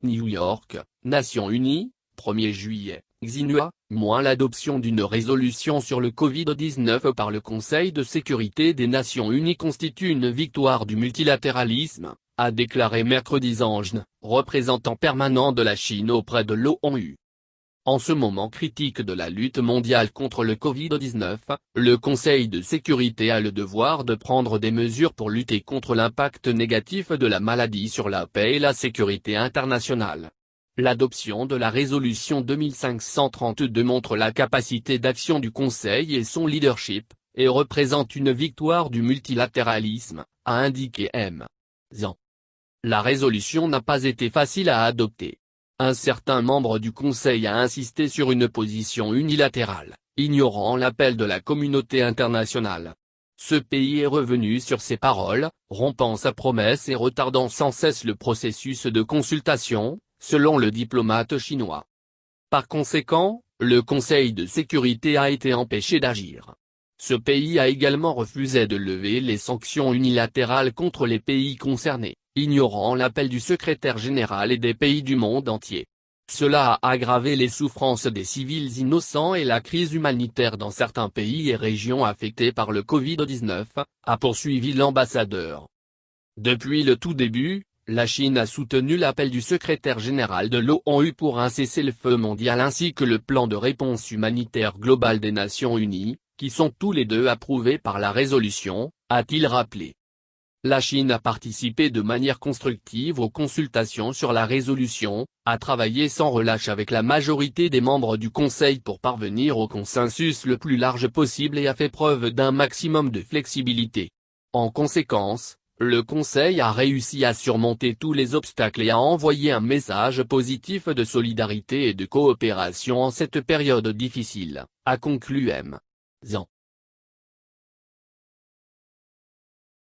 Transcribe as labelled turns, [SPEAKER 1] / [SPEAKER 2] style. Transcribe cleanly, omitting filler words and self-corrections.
[SPEAKER 1] New York, Nations Unies, 1er juillet, Xinhua, l'adoption d'une résolution sur le Covid-19 par le Conseil de sécurité des Nations Unies constitue une victoire du multilatéralisme, a déclaré mercredi Zhang Jin, représentant permanent de la Chine auprès de l'ONU. En ce moment critique de la lutte mondiale contre le Covid-19, le Conseil de sécurité a le devoir de prendre des mesures pour lutter contre l'impact négatif de la maladie sur la paix et la sécurité internationale. L'adoption de la résolution 2532 montre la capacité d'action du Conseil et son leadership, et représente une victoire du multilatéralisme, a indiqué M. Zhang. La résolution n'a pas été facile à adopter. Un certain membre du Conseil a insisté sur une position unilatérale, ignorant l'appel de la communauté internationale. Ce pays est revenu sur ses paroles, rompant sa promesse et retardant sans cesse le processus de consultation, selon le diplomate chinois. Par conséquent, le Conseil de sécurité a été empêché d'agir. Ce pays a également refusé de lever les sanctions unilatérales contre les pays concernés, ignorant l'appel du secrétaire général et des pays du monde entier. Cela a aggravé les souffrances des civils innocents et la crise humanitaire dans certains pays et régions affectés par le Covid-19, a poursuivi l'ambassadeur. Depuis le tout début, la Chine a soutenu l'appel du secrétaire général de l'ONU pour un cessez-le-feu mondial ainsi que le plan de réponse humanitaire global des Nations Unies, qui sont tous les deux approuvés par la résolution, a-t-il rappelé. La Chine a participé de manière constructive aux consultations sur la résolution, a travaillé sans relâche avec la majorité des membres du Conseil pour parvenir au consensus le plus large possible et a fait preuve d'un maximum de flexibilité. En conséquence, le Conseil a réussi à surmonter tous les obstacles et à envoyer un message positif de solidarité et de coopération en cette période difficile, a conclu M. Zhang.